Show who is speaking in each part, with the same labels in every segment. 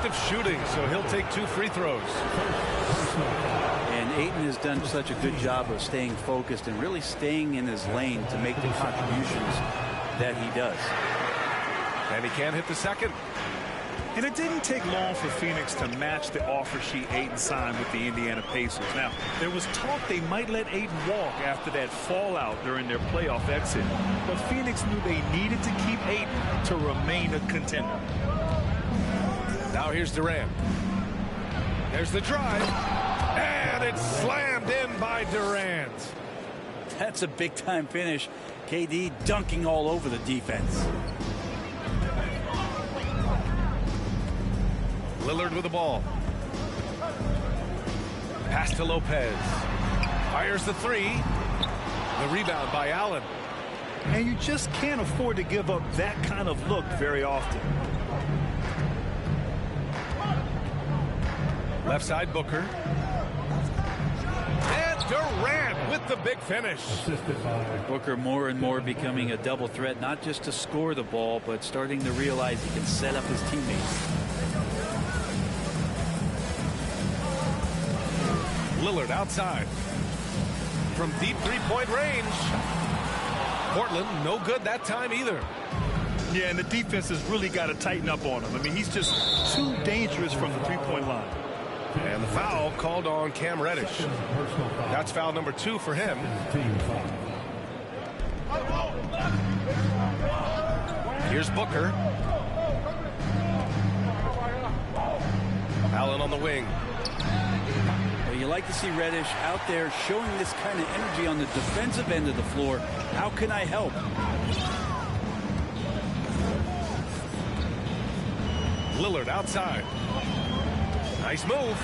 Speaker 1: effective shooting, so he'll take 2 free throws.
Speaker 2: And Ayton has done such a good job of staying focused and really staying in his lane to make the contributions that he does.
Speaker 1: And he can't hit the second.
Speaker 3: And it didn't take long for Phoenix to match the offer sheet Ayton signed with the Indiana Pacers. Now, there was talk they might let Ayton walk after that fallout during their playoff exit. But Phoenix knew they needed to keep Ayton to remain a contender.
Speaker 1: Now here's Durant. There's the drive. And it's slammed in by Durant.
Speaker 2: That's a big-time finish. KD dunking all over the defense.
Speaker 1: Lillard with the ball. Pass to Lopez. Fires the 3. The rebound by Allen.
Speaker 3: And you just can't afford to give up that kind of look very often.
Speaker 1: Left side, Booker. And Durant with the big finish.
Speaker 2: Booker more and more becoming a double threat, not just to score the ball, but starting to realize he can set up his teammates.
Speaker 1: Lillard outside. From deep three-point range. Portland, no good that time either.
Speaker 3: Yeah, and the defense has really got to tighten up on him. I mean, he's just too dangerous from the three-point line.
Speaker 1: And the foul called on Cam Reddish. That's foul number 2 for him. Here's Booker. Allen on the wing.
Speaker 2: Well, you like to see Reddish out there showing this kind of energy on the defensive end of the floor. How can I help?
Speaker 1: Lillard outside. Nice move.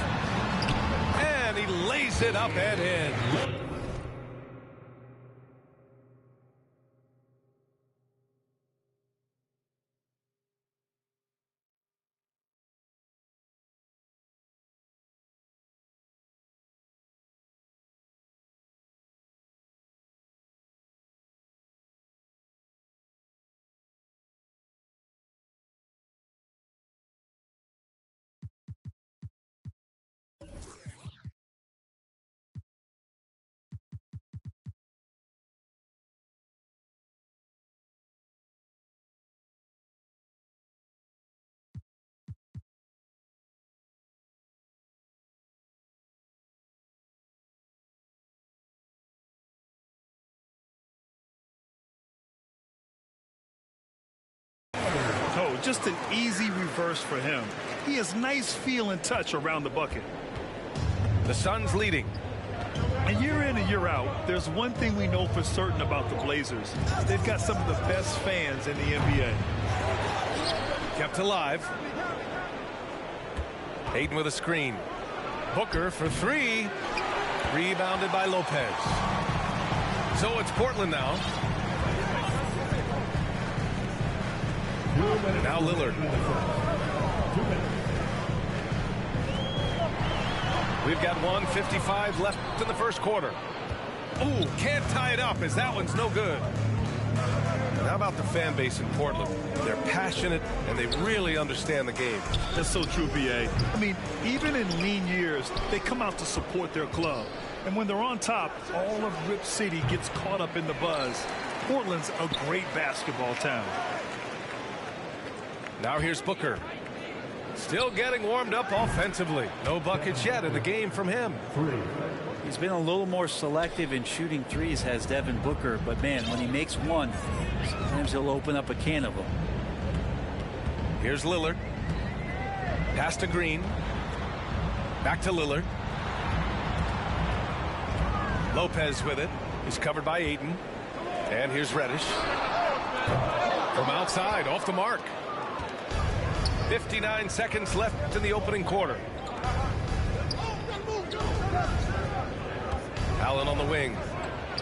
Speaker 1: And he lays it up and in.
Speaker 3: Oh, just an easy reverse for him. He has nice feel and touch around the bucket.
Speaker 1: The Suns leading.
Speaker 3: And year in and year out, there's one thing we know for certain about the Blazers. They've got some of the best fans in the NBA.
Speaker 1: Kept alive. Ayton with a screen. Booker for 3. Rebounded by Lopez. So it's Portland now. Now Lillard. We've got 1:55 left in the first quarter. Ooh, can't tie it up as that one's no good. How about the fan base in Portland? They're passionate and they really understand the game.
Speaker 3: That's so true, B.A. I mean, even in lean years, they come out to support their club. And when they're on top, all of Rip City gets caught up in the buzz. Portland's a great basketball town.
Speaker 1: Now here's Booker. Still getting warmed up offensively. No buckets yet in the game from him.
Speaker 2: He's been a little more selective in shooting threes, has Devin Booker. But, man, when he makes one, sometimes he'll open up a can of them.
Speaker 1: Here's Lillard. Pass to Green. Back to Lillard. Lopez with it. He's covered by Ayton. And here's Reddish. From outside, off the mark. 59 seconds left in the opening quarter. Allen on the wing.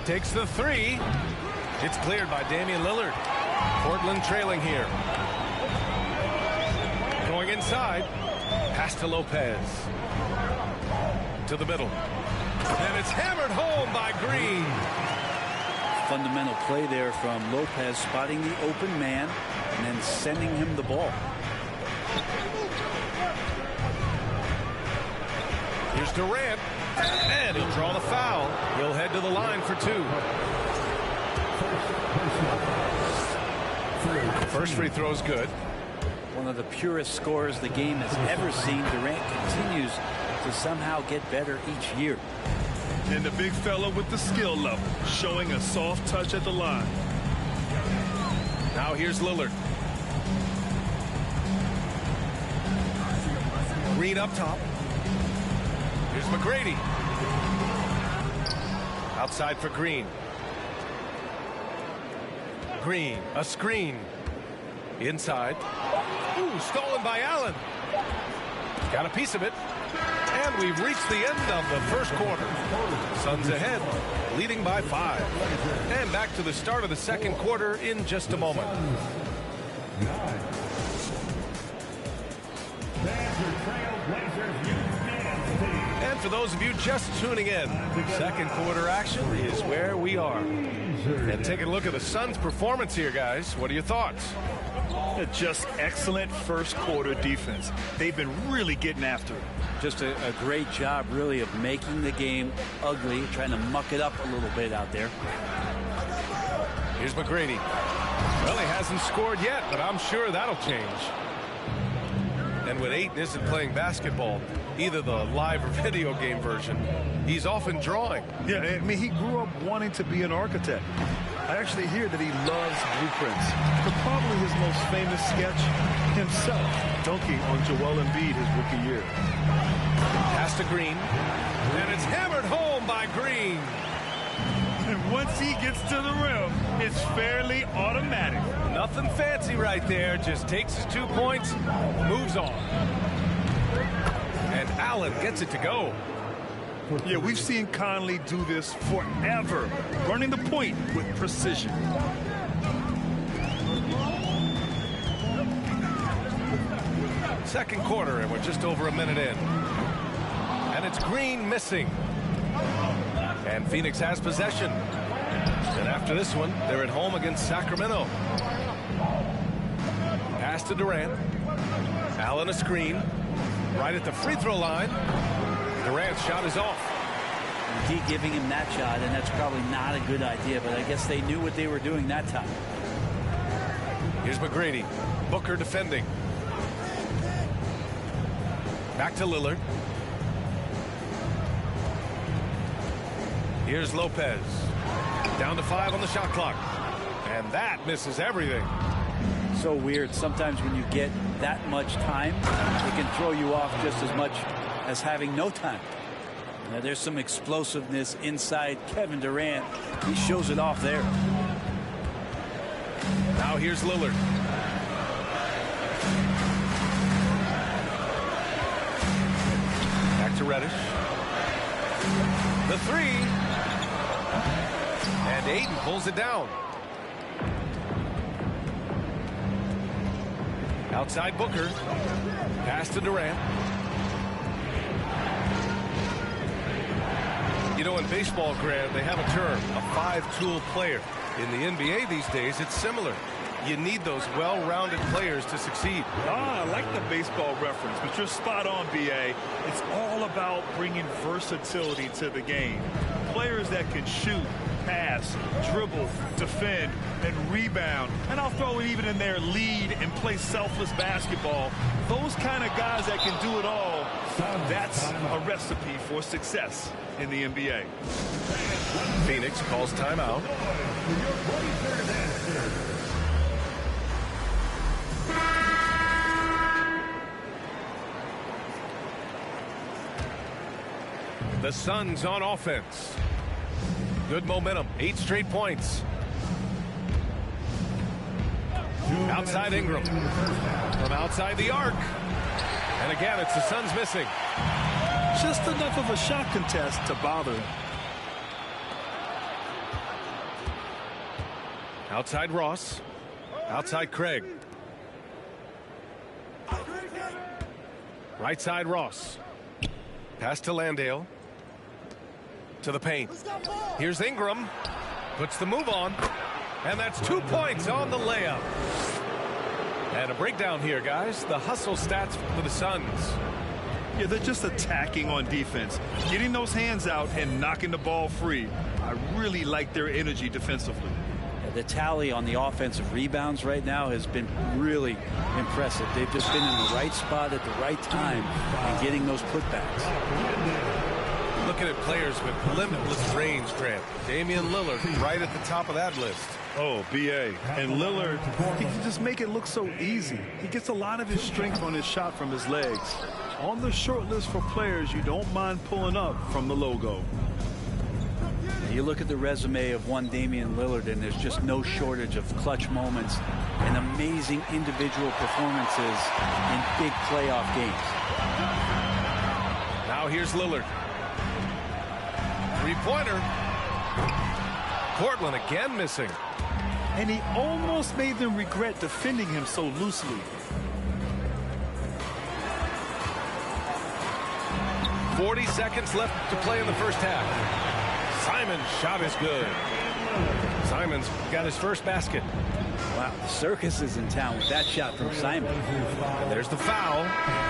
Speaker 1: Takes the 3. It's cleared by Damian Lillard. Portland trailing here. Going inside. Pass to Lopez. To the middle. And it's hammered home by Green.
Speaker 2: Fundamental play there from Lopez, spotting the open man and then sending him the ball.
Speaker 1: Here's Durant, and he'll draw the foul. He'll head to the line for two. First free throw is good.
Speaker 2: One of the purest scorers the game has ever seen. Durant continues to somehow get better each year.
Speaker 3: And the big fella with the skill level, showing a soft touch at the line.
Speaker 1: Now here's Lillard. Green up top. Here's McGrady. Outside for Green. Green, a screen. Inside. Ooh, stolen by Allen. Got a piece of it. And we've reached the end of the first quarter. Suns ahead, leading by 5. And back to the start of the second quarter in just a moment. And for those of you just tuning in, second quarter action is where we are. And taking a look at the Suns' performance here, guys. What are your thoughts?
Speaker 3: Just excellent first quarter defense. They've been really getting after it.
Speaker 2: Just a great job, really, of making the game ugly, trying to muck it up a little bit out there.
Speaker 1: Here's McGrady. Well, he hasn't scored yet, but I'm sure that'll change. And when Ayton isn't playing basketball, either the live or video game version, he's often drawing.
Speaker 3: Yeah, I mean, he grew up wanting to be an architect. I actually hear that he loves blueprints. But probably his most famous sketch, himself dunking on Joel Embiid his rookie year.
Speaker 1: Pass to Green, and it's hammered home by Green.
Speaker 3: And once he gets to the rim, it's fairly automatic.
Speaker 1: Nothing fancy right there, just takes his 2 points, moves on. And Allen gets it to go.
Speaker 3: Yeah, we've seen Conley do this forever, running the point with precision.
Speaker 1: Second quarter, and we're just over a minute in. And it's Green missing. And Phoenix has possession. And after this one, they're at home against Sacramento. Pass to Durant. Allen a screen. Right at the free throw line. Durant's shot is off.
Speaker 2: Indeed, giving him that shot, and that's probably not a good idea, but I guess they knew what they were doing that time.
Speaker 1: Here's McGrady. Booker defending. Back to Lillard. Here's Lopez. Down to 5 on the shot clock. And that misses everything.
Speaker 2: So weird. Sometimes when you get that much time, it can throw you off just as much as having no time. Now there's some explosiveness inside Kevin Durant. He shows it off there.
Speaker 1: Now here's Lillard. Back to Reddish. The three. And Ayton pulls it down. Outside Booker. Pass to Durant. You know, in baseball, Grant, they have a term, a five-tool player. In the NBA these days, it's similar. You need those well-rounded players to succeed.
Speaker 3: I like the baseball reference, but you're spot on, B.A. It's all about bringing versatility to the game. Players that can shoot, pass, dribble, defend, and rebound. And I'll throw it even in there, lead and play selfless basketball. Those kind of guys that can do it all, that's a recipe for success in the NBA.
Speaker 1: Phoenix calls timeout. The Suns on offense. Good momentum. 8 straight points. Outside Ingram. From outside the arc. And again, it's the Suns missing.
Speaker 3: Just enough of a shot contest to bother him.
Speaker 1: Outside Ross. Outside Craig. Right side Ross. Pass to Landale. To the paint. Here's Ingram. Puts the move on. And that's 2 points on the layup. And a breakdown here, guys. The hustle stats for the Suns.
Speaker 3: Yeah, they're just attacking on defense, getting those hands out and knocking the ball free. I really like their energy defensively.
Speaker 2: The tally on the offensive rebounds right now has been really impressive. They've just been in the right spot at the right time and getting those putbacks.
Speaker 1: Looking at players with limitless range, Grant. Damian Lillard right at the top of that list.
Speaker 3: Oh, B.A. And Lillard, he can just make it look so easy. He gets a lot of his strength on his shot from his legs. On the short list for players you don't mind pulling up from the logo.
Speaker 2: You look at the resume of one Damian Lillard, and there's just no shortage of clutch moments and amazing individual performances in big playoff games.
Speaker 1: Now here's Lillard. Three-pointer. Portland again missing.
Speaker 3: And he almost made them regret defending him so loosely.
Speaker 1: 40 seconds left to play in the first half. Simon's shot is good. Simon's got his first basket.
Speaker 2: Wow, the circus is in town with that shot from Simon.
Speaker 1: And there's the foul.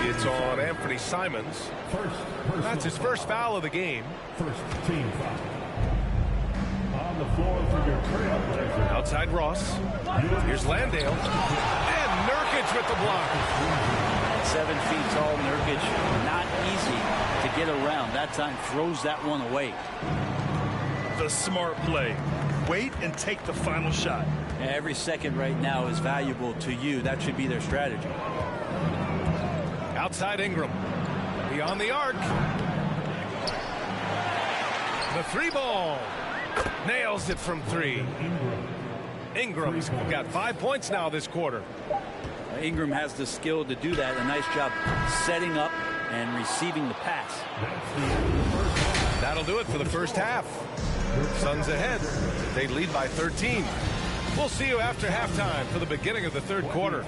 Speaker 1: It's on Anthony Simons. That's his first foul of the game.
Speaker 4: First team foul. On the floor for your Trailblazers.
Speaker 1: Outside Ross. Here's Landale. And Nurkic with the block.
Speaker 2: 7 feet tall Nurkic, not easy to get around. That time throws that one away.
Speaker 3: The smart play. Wait and take the final shot.
Speaker 2: Every second right now is valuable to you. That should be their strategy.
Speaker 1: Outside Ingram. Beyond the arc. The three ball. Nails it from three. Ingram's got 5 points now this quarter.
Speaker 2: Ingram has the skill to do that. A nice job setting up and receiving the pass.
Speaker 1: That'll do it for the first half. Suns ahead. They lead by 13. We'll see you after halftime for the beginning of the third quarter.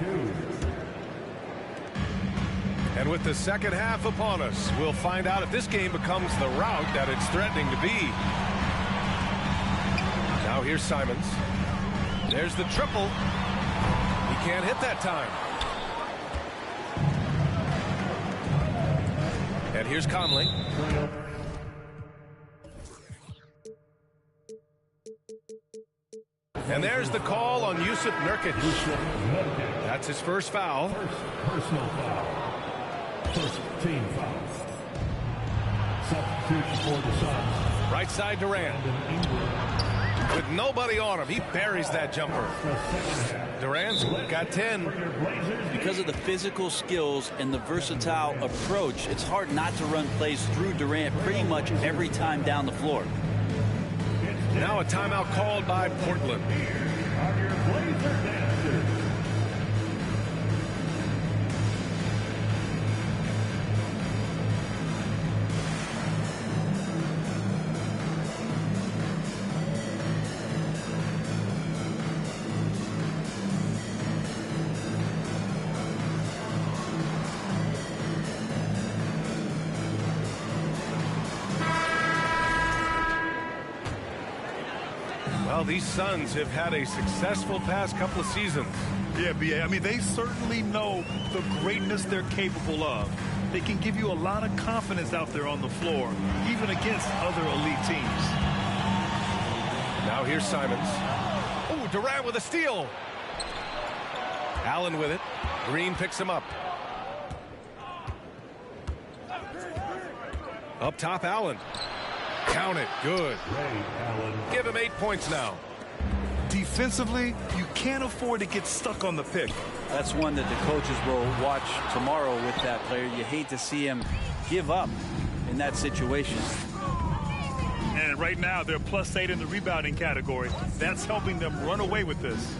Speaker 1: And with the second half upon us, we'll find out if this game becomes the rout that it's threatening to be. Now here's Simons. There's the triple. He can't hit that time. And here's Conley. And there's the call on Jusuf Nurkic. That's his first foul.
Speaker 4: Personal foul. First team foul. Substitution for the Suns.
Speaker 1: Right side Durant. With nobody on him, he buries that jumper. Durant's got 10.
Speaker 2: Because of the physical skills and the versatile approach, it's hard not to run plays through Durant pretty much every time down the floor.
Speaker 1: Now a timeout called by Portland. Well, these Suns have had a successful past couple of seasons.
Speaker 3: Yeah, B.A. I mean, they certainly know the greatness they're capable of. They can give you a lot of confidence out there on the floor, even against other elite teams.
Speaker 1: Now here's Simons. Oh, Durant with a steal. Allen with it. Green picks him up. Up top, Allen. Count it. Good. Give him 8 points now.
Speaker 3: Defensively, you can't afford to get stuck on the pick.
Speaker 2: That's one that the coaches will watch tomorrow with that player. You hate to see him give up in that situation.
Speaker 3: And right now, they're +8 in the rebounding category. That's helping them run away with this.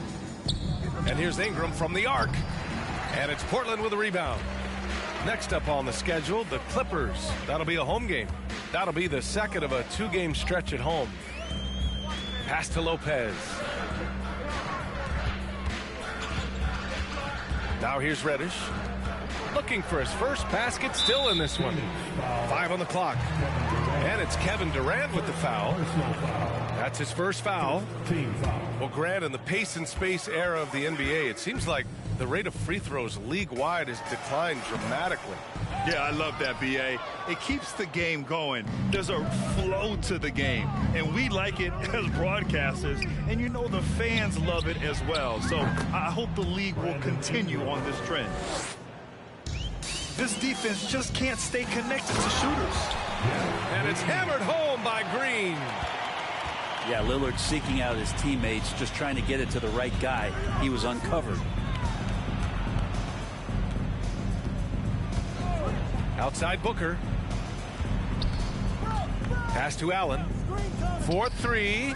Speaker 1: And here's Ingram from the arc. And it's Portland with a rebound. Next up on the schedule, the Clippers. That'll be a home game. That'll be the second of a 2-game stretch at home. Pass to Lopez. Now here's Reddish. Looking for his first basket, still in this one. 5 on the clock. And it's Kevin Durant with the foul. That's his first foul. Well, Grant, in the pace and space era of the NBA, it seems like The rate of free throws league-wide has declined dramatically.
Speaker 5: Yeah, I love that, B.A. It keeps the game going. There's a flow to the game, and we like it as broadcasters, and you know the fans love it as well. So I hope the league will continue on this trend. This defense just can't stay connected to shooters.
Speaker 1: And it's hammered home by Green.
Speaker 2: Yeah, Lillard seeking out his teammates, just trying to get it to the right guy. He was uncovered.
Speaker 1: Outside Booker. Pass to Allen. 4-3.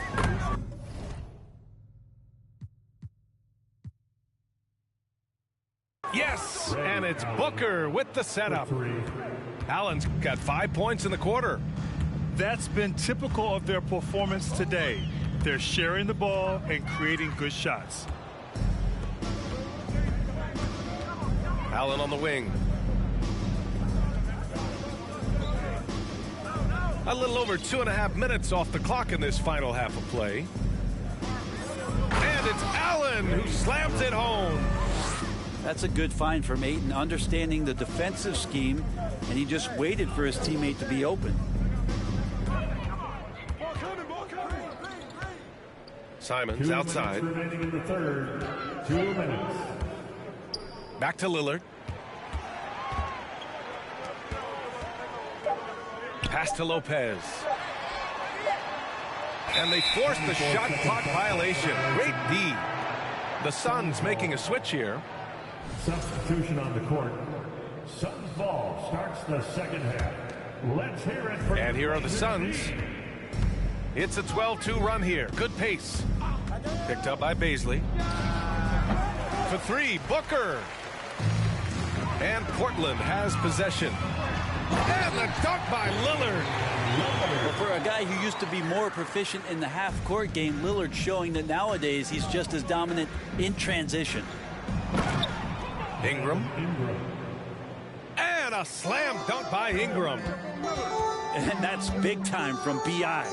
Speaker 1: Yes, and it's Booker with the setup. Allen's got 5 points in the quarter.
Speaker 5: That's been typical of their performance today. They're sharing the ball and creating good shots.
Speaker 1: Allen on the wing. A little over 2.5 minutes off the clock in this final half of play. And it's Allen who slams it home.
Speaker 2: That's a good find from Ayton, understanding the defensive scheme, and he just waited for his teammate to be open.
Speaker 1: Simons outside.
Speaker 4: 2 minutes remaining in the third. 2 minutes.
Speaker 1: Back to Lillard. Pass to Lopez. And they force the shot clock violation. Great D. The Suns making a switch here.
Speaker 4: Substitution on the court. Suns ball starts the second half. Let's hear it for
Speaker 1: And here are the Suns. It's a 12-2 run here. Good pace. Picked up by Bazley. For three, Booker. And Portland has possession. And the dunk by Lillard.
Speaker 2: Well, for a guy who used to be more proficient in the half-court game, Lillard showing that nowadays he's just as dominant in transition.
Speaker 1: Ingram. And a slam dunk by Ingram.
Speaker 2: And that's big time from B.I.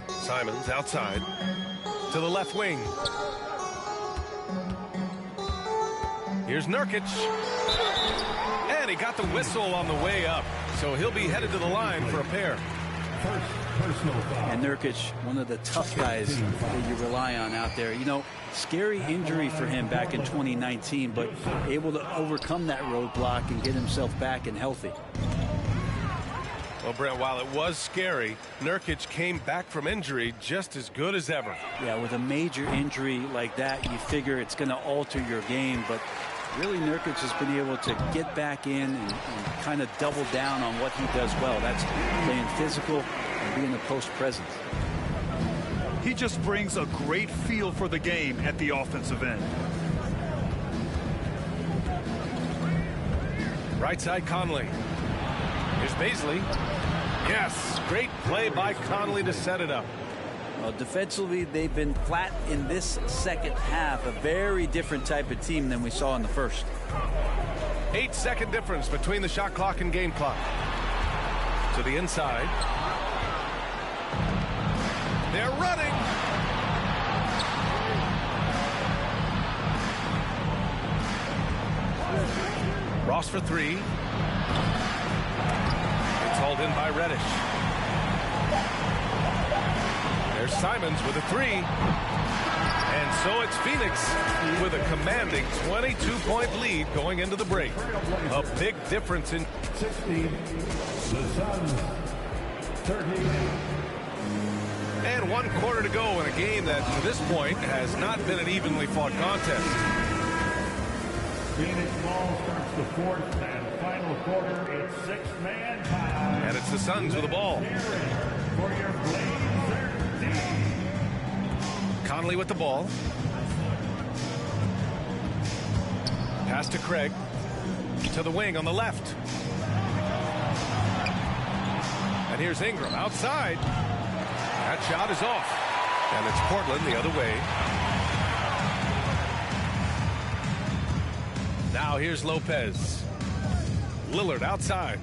Speaker 1: Simons outside to the left wing. Here's Nurkic. And he got the whistle on the way up. So he'll be headed to the line for a pair.
Speaker 4: first personal foul.
Speaker 2: And Nurkic, one of the tough guys that you rely on out there. You know, scary injury for him back in 2019, but able to overcome that roadblock and get himself back and healthy.
Speaker 1: Well, Brent, while it was scary, Nurkic came back from injury just as good as ever.
Speaker 2: Yeah, with a major injury like that, you figure it's going to alter your game, but really Nurkic has been able to get back in and kind of double down on what he does well. That's playing physical and being a post presence.
Speaker 5: He just brings a great feel for the game at the offensive end.
Speaker 1: Right side Conley. Here's Bazley. Yes, great play by Conley to set it up.
Speaker 2: Well, defensively, they've been flat in this second half. A very different type of team than we saw in the first.
Speaker 1: 8-second difference between the shot clock and game clock. To the inside. They're running. Ross for three. It's hauled in by Reddish. There's Simons with a three. And so it's Phoenix with a commanding 22-point lead going into the break. A big difference in
Speaker 4: 60, the Suns 38.
Speaker 1: And 1 quarter to go in a game that to this point has not been an evenly fought contest.
Speaker 4: Phoenix ball starts the fourth and final quarter. It's 6-man time.
Speaker 1: And it's the Suns with the ball.
Speaker 4: For your Blazers team.
Speaker 1: Conley with the ball. Pass to Craig. To the wing on the left. And here's Ingram outside. That shot is off. And it's Portland the other way. Now here's Lopez. Lillard outside.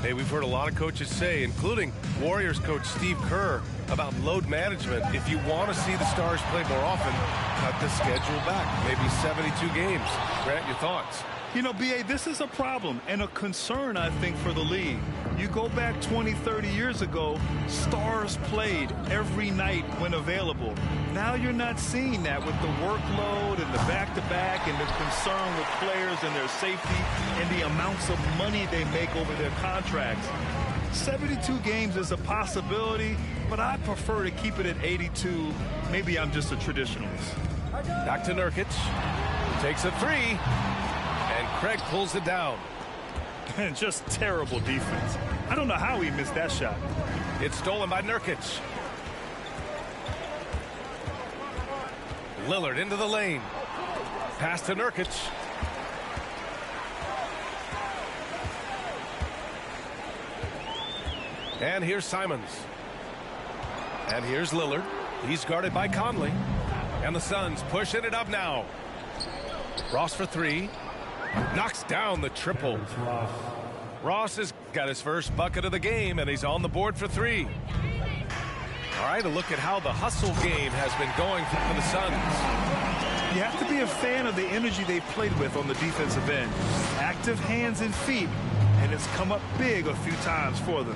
Speaker 1: Hey, we've heard a lot of coaches say, including Warriors coach Steve Kerr, about load management. If you want to see the Stars play more often, cut the schedule back. Maybe 72 games. Grant, your thoughts?
Speaker 5: You know, B.A., this is a problem and a concern, I think, for the league. You go back 20, 30 years ago, Stars played every night when available. Now you're not seeing that with the workload and the back-to-back and the concern with players and their safety and the amounts of money they make over their contracts. 72 games is a possibility, but I prefer to keep it at 82. Maybe I'm just a traditionalist.
Speaker 1: Back to Nurkic. Takes a three. And Craig pulls it down.
Speaker 5: And just terrible defense. I don't know how he missed that shot.
Speaker 1: It's stolen by Nurkic. Lillard into the lane. Pass to Nurkic. And here's Simons. And here's Lillard. He's guarded by Conley. And the Suns pushing it up now. Ross for three. Knocks down the triple. Ross has got his first bucket of the game, and he's on the board for three. All right, a look at how the hustle game has been going for the Suns.
Speaker 5: You have to be a fan of the energy they've played with on the defensive end. Active hands and feet, and it's come up big a few times for them.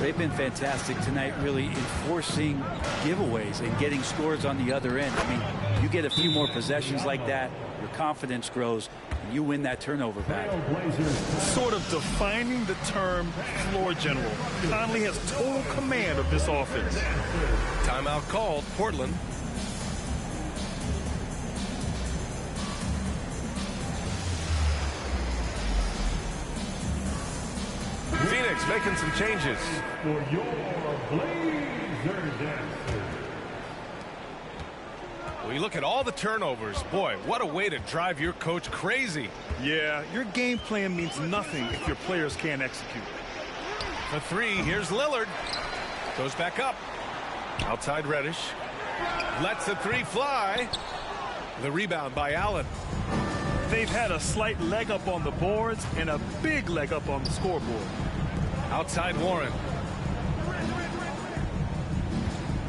Speaker 2: They've been fantastic tonight, really enforcing giveaways and getting scores on the other end. I mean, you get a few more possessions like that, your confidence grows, and you win that turnover battle.
Speaker 5: Sort of defining the term floor general. Conley has total command of this offense.
Speaker 1: Timeout called, Portland. Phoenix making some changes.
Speaker 4: For your Blazers answer.
Speaker 1: We look at all the turnovers. Boy, what a way to drive your coach crazy.
Speaker 5: Yeah, your game plan means nothing if your players can't execute.
Speaker 1: For three, here's Lillard. Goes back up. Outside Reddish. Lets the three fly. The rebound by Allen.
Speaker 5: They've had a slight leg up on the boards and a big leg up on the scoreboard.
Speaker 1: Outside Warren.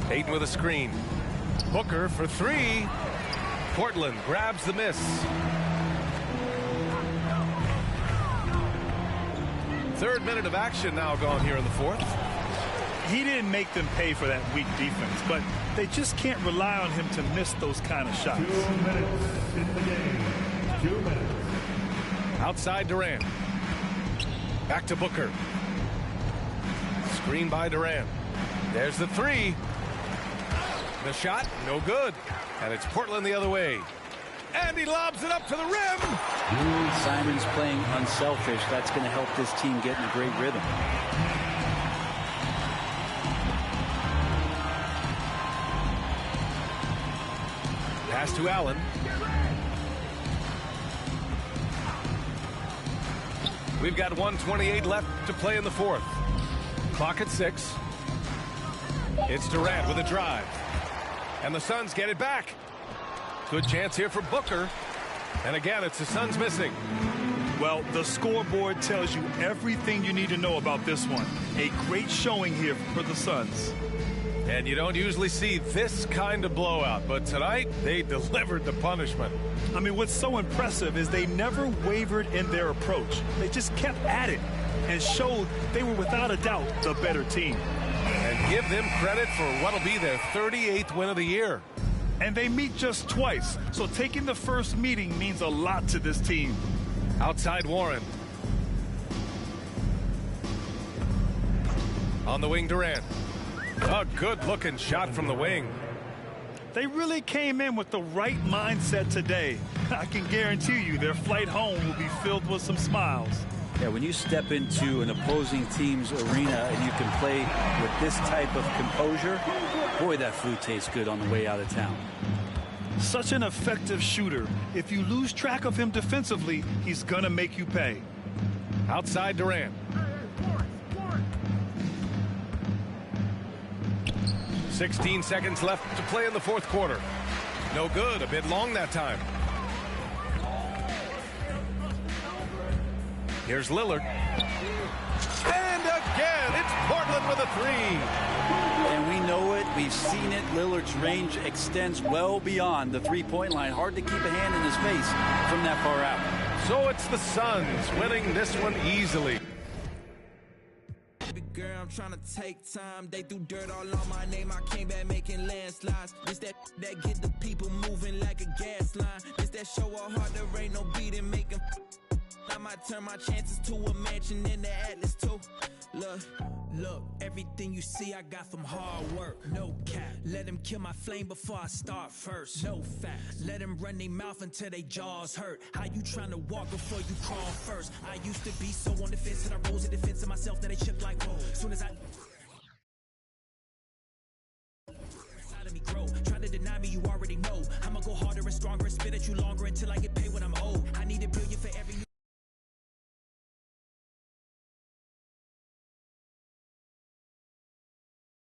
Speaker 1: Ayton with a screen. Booker for three. Portland grabs the miss. Third minute of action now gone here in the fourth.
Speaker 5: He didn't make them pay for that weak defense, but they just can't rely on him to miss those kind of shots.
Speaker 4: 2 minutes in the game. 2 minutes.
Speaker 1: Outside Durant. Back to Booker. Screen by Durant. There's the three. The shot, no good. And it's Portland the other way. And he lobs it up to the rim.
Speaker 2: Simon's playing unselfish. That's going to help this team get in a great rhythm.
Speaker 1: Pass to Allen. We've got 1:28 left to play in the fourth. Clock at 6. It's Durant with a drive. And the Suns get it back. Good chance here for Booker. And again, it's the Suns missing.
Speaker 5: Well, the scoreboard tells you everything you need to know about this one. A great showing here for the Suns.
Speaker 1: And you don't usually see this kind of blowout, but tonight they delivered the punishment.
Speaker 5: I mean, what's so impressive is they never wavered in their approach. They just kept at it and showed they were without a doubt the better team.
Speaker 1: And give them credit for what'll be their 38th win of the year.
Speaker 5: And they meet just twice, so taking the first meeting means a lot to this team.
Speaker 1: Outside Warren. On the wing, Durant. A good-looking shot from the wing.
Speaker 5: They really came in with the right mindset today. I can guarantee you their flight home will be filled with some smiles.
Speaker 2: Yeah, when you step into an opposing team's arena and you can play with this type of composure, boy, that food tastes good on the way out of town.
Speaker 5: Such an effective shooter. If you lose track of him defensively, he's gonna make you pay.
Speaker 1: Outside Durant. 16 seconds left to play in the fourth quarter. No good, a bit long that time. Here's Lillard. again. It's Portland with a three.
Speaker 2: And we know it. We've seen it. Lillard's range extends well beyond the three-point line. Hard to keep a hand in his face from that far out.
Speaker 1: So it's the Suns winning this one easily.
Speaker 6: Girl, I'm trying to take time. They threw dirt all on my name. I came back making landslides. This that get the people moving like a gas line. This that show how hard there ain't no beating making. I might turn my chances to a mansion in the Atlas too. Look, everything you see I got from hard work. No cap. Let them kill my flame before I start first. No facts. Let them run their mouth until they jaws hurt. How you trying to walk before you crawl first? I used to be so on the fence and I rose in defense of myself that they chip like whoa. Soon as I side of me grow. Try to deny me, you already know. I'ma go harder and stronger and spit at you longer until I get paid when I'm old. I need $1 billion for